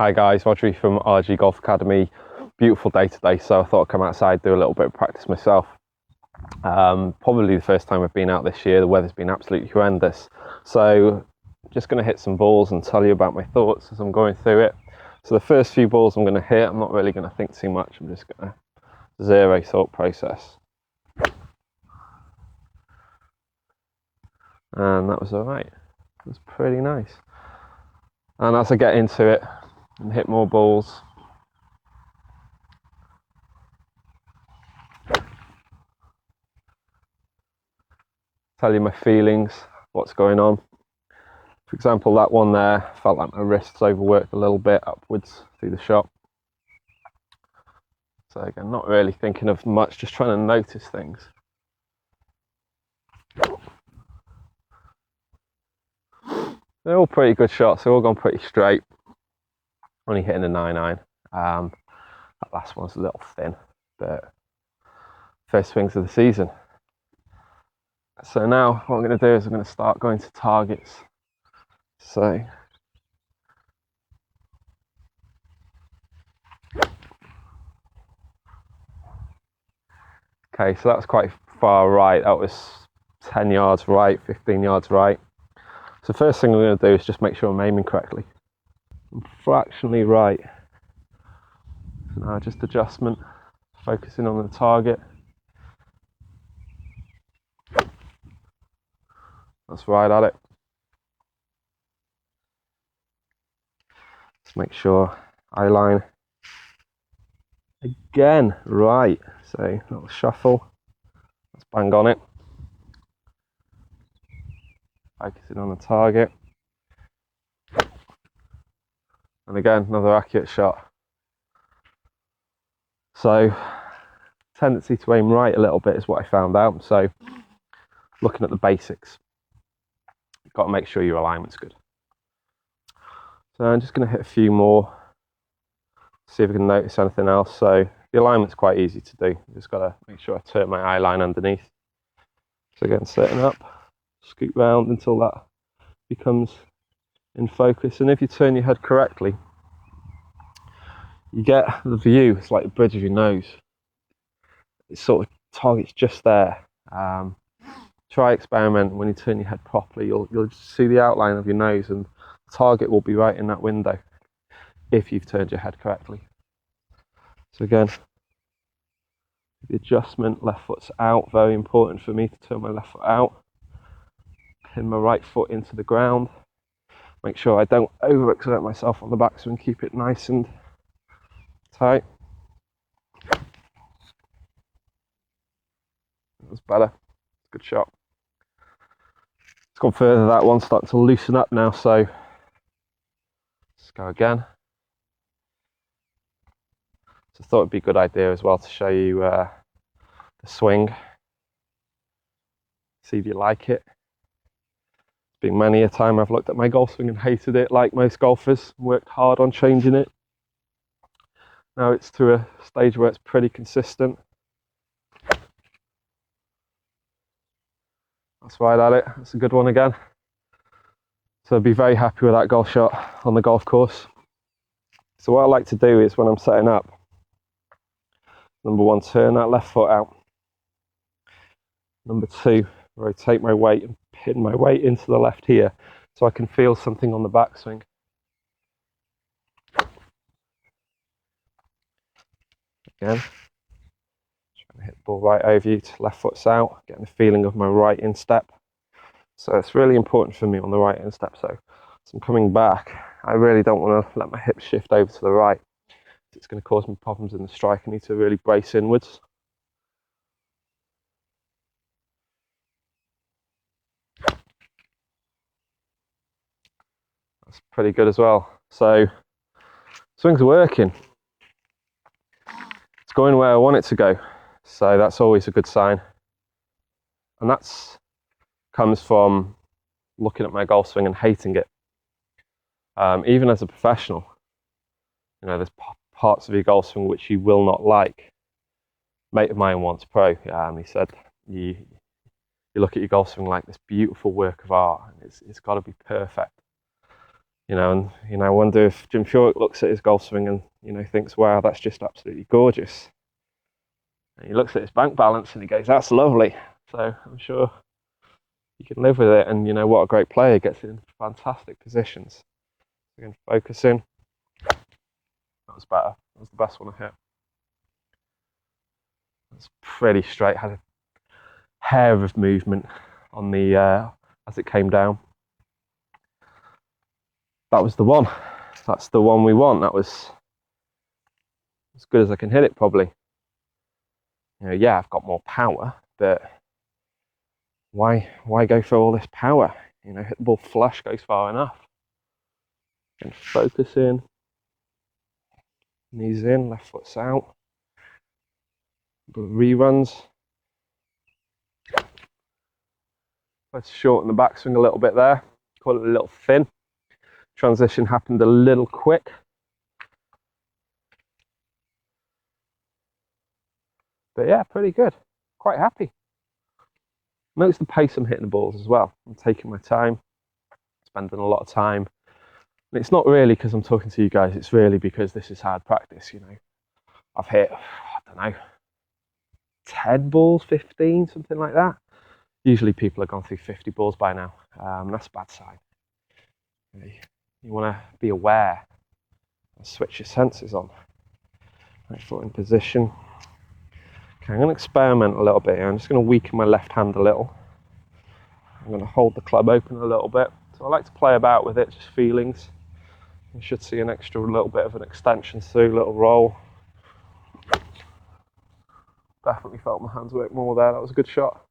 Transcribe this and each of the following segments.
Hi guys, Rhodri from RG Golf Academy. Beautiful day today, so I thought I'd come outside, do a little bit of practice myself. Probably the first time I've been out this year. The weather's been absolutely horrendous. So just going to hit some balls and tell you about my thoughts as I'm going through it. So the first few balls I'm going to hit, I'm not really going to think too much. I'm just going to zero thought process. And that was all right. It was pretty nice. And as I get into it and hit more balls, tell you my feelings, what's going on. For example, that one there, felt like my wrists overworked a little bit upwards through the shot. So again, not really thinking of much, just trying to notice things. They're all pretty good shots, they're all gone pretty straight. Only hitting a 9-9. That last one's a little thin, but first swings of the season. So now what I'm going to do is I'm going to start going to targets. So okay, so that's quite far right. That was 10 yards right, 15 yards right. So first thing I'm going to do is just make sure I'm aiming correctly. I'm fractionally right. So now just adjustment, focusing on the target. That's right at it. Just make sure eye line again right. So little shuffle. Let's bang on it. Focusing on the target. And again, another accurate shot. So tendency to aim right a little bit is what I found out. So looking at the basics, you've got to make sure your alignment's good. So I'm just going to hit a few more, see if I can notice anything else. So the alignment's quite easy to do. You just got to make sure I turn my eye line underneath. So again, setting up, scoot round until that becomes in focus. And if you turn your head correctly, you get the view. It's like the bridge of your nose. It's sort of target's just there. Try experiment when you turn your head properly. You'll just see the outline of your nose, and the target will be right in that window if you've turned your head correctly. So again, the adjustment, left foot's out. Very important for me to turn my left foot out. Pin my right foot into the ground. Make sure I don't overexert myself on the backswing. Keep it nice and tight. That's better. Good shot. It's gone further, that one, starting to loosen up now, so let's go again. So I thought it'd be a good idea as well to show you the swing. See if you like it. It's been many a time I've looked at my golf swing and hated it, like most golfers, worked hard on changing it. Now it's to a stage where it's pretty consistent. That's right at it. That's a good one again. So I'd be very happy with that golf shot on the golf course. So what I like to do is when I'm setting up, number one, turn that left foot out. Number two, rotate my weight and pin my weight into the left here so I can feel something on the backswing. Again, trying to hit the ball right over you, left foot's out, getting the feeling of my right instep. So it's really important for me on the right instep. So as I'm coming back, I really don't want to let my hips shift over to the right. It's going to cause me problems in the strike. I need to really brace inwards. That's pretty good as well. So swings are working. It's going where I want it to go. So that's always a good sign. And that's comes from looking at my golf swing and hating it. Even as a professional, you know, there's parts of your golf swing which you will not like. A mate of mine once pro, he said, you look at your golf swing like this beautiful work of art, and it's got to be perfect. And I wonder if Jim Furyk looks at his golf swing and thinks, wow, that's just absolutely gorgeous. And he looks at his bank balance and he goes, that's lovely. So I'm sure you can live with it. And what a great player, gets in fantastic positions. Again, focusing. That was better. That was the best one I hit. That's pretty straight. Had a hair of movement on the as it came down. That was the one. That's the one we want. That was as good as I can hit it, probably. Yeah, I've got more power, but why go for all this power? Hit the ball flush, goes far enough. And focus in. Knees in, left foot's out. Reruns. Let's shorten the backswing a little bit there. Call it a little thin. Transition happened a little quick. But yeah, pretty good. Quite happy. Notice the pace I'm hitting the balls as well. I'm taking my time, spending a lot of time. And it's not really because I'm talking to you guys, it's really because this is hard practice, I've hit, I don't know, 10 balls, 15, something like that. Usually people have gone through 50 balls by now. That's a bad sign. You want to be aware and switch your senses on. Right foot in position. Okay, I'm going to experiment a little bit here. I'm just going to weaken my left hand a little. I'm going to hold the club open a little bit. So I like to play about with it, just feelings. You should see an extra little bit of an extension through, little roll. Definitely felt my hands work more there. That was a good shot.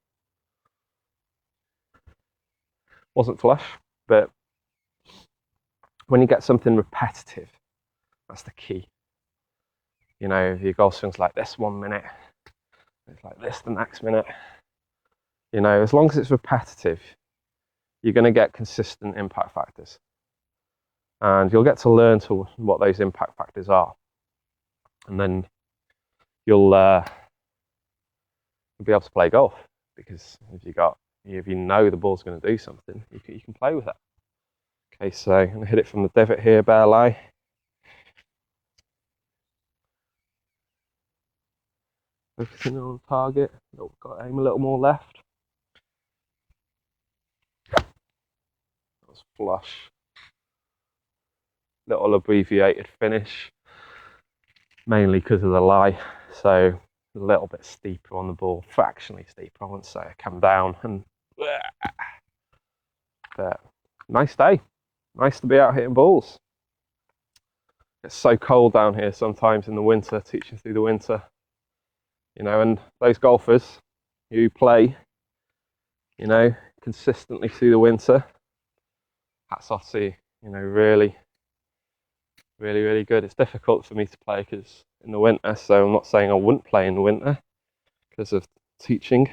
Wasn't flush, but when you get something repetitive, that's the key. If your golf swing's like this 1 minute, it's like this the next minute. As long as it's repetitive, you're going to get consistent impact factors. And you'll get to learn what those impact factors are. And then you'll be able to play golf, because if you know the ball's going to do something, you can play with it. Okay, so I'm going to hit it from the divot here, bare lie. Focusing on the target. Got to aim a little more left. That was flush. Little abbreviated finish, mainly because of the lie. So a little bit steeper on the ball, fractionally steeper. I wouldn't say I come down and. But nice day. Nice to be out hitting balls. It's so cold down here sometimes in the winter, teaching through the winter. And those golfers who play, consistently through the winter, hats off to you. Really, really, really good. It's difficult for me to play because in the winter, so I'm not saying I wouldn't play in the winter because of teaching.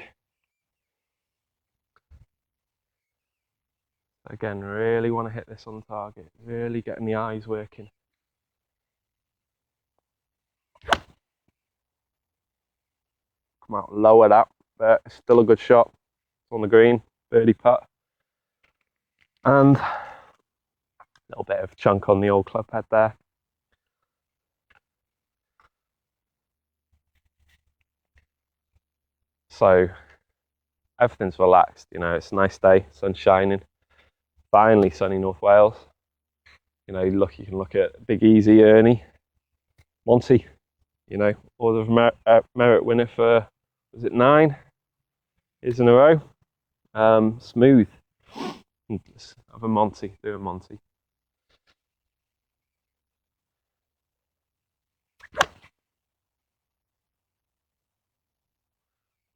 Again, really want to hit this on target, really getting the eyes working. Come out lower that, but it's still a good shot. It's on the green, birdie putt. And a little bit of chunk on the old club head there. So everything's relaxed, it's a nice day, sun shining. Finally sunny North Wales. You can look at Big Easy, Ernie, Monty, Order of Merit winner for, was it 9 years in a row? Smooth. Have a Monty, do a Monty.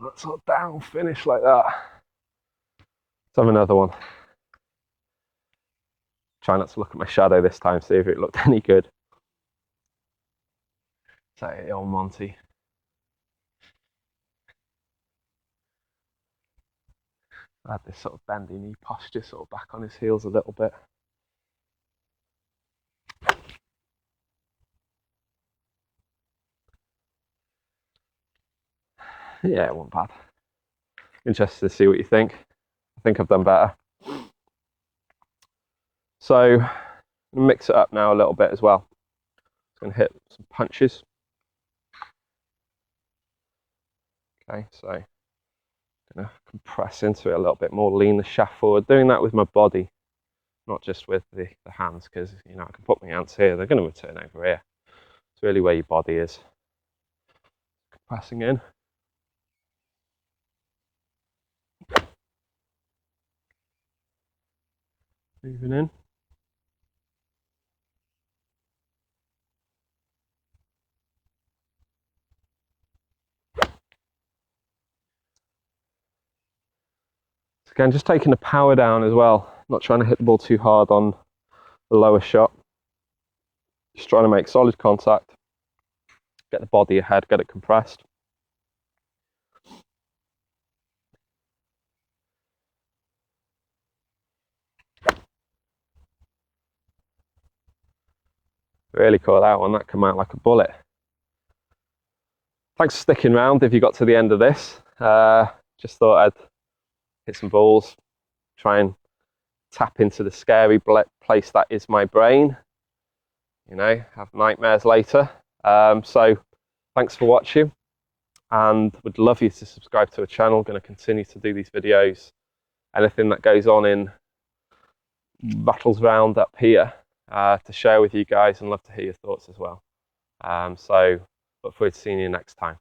That sort of down finish like that. Let's have another one. Try not to look at my shadow this time, see if it looked any good. Say old Monty. I had this sort of bendy knee posture, sort of back on his heels a little bit. Yeah, it wasn't bad. Interested to see what you think. I think I've done better. So Mix it up now a little bit as well. Just going to hit some punches. Okay, so I'm going to compress into it a little bit more, lean the shaft forward. Doing that with my body, not just with the hands, because you know I can put my hands here, they're going to return over here. It's really where your body is. Compressing in. Moving in. So again, just taking the power down as well, not trying to hit the ball too hard on the lower shot. Just trying to make solid contact, get the body ahead, get it compressed. Really caught that one, that came out like a bullet. Thanks for sticking around if you got to the end of this. Just thought I'd hit some balls, try and tap into the scary place that is my brain. You know, have nightmares later. So thanks for watching, and would love you to subscribe to the channel. Going to continue to do these videos. Anything that goes on in battles round up here to share with you guys, and love to hear your thoughts as well. So look forward to seeing you next time.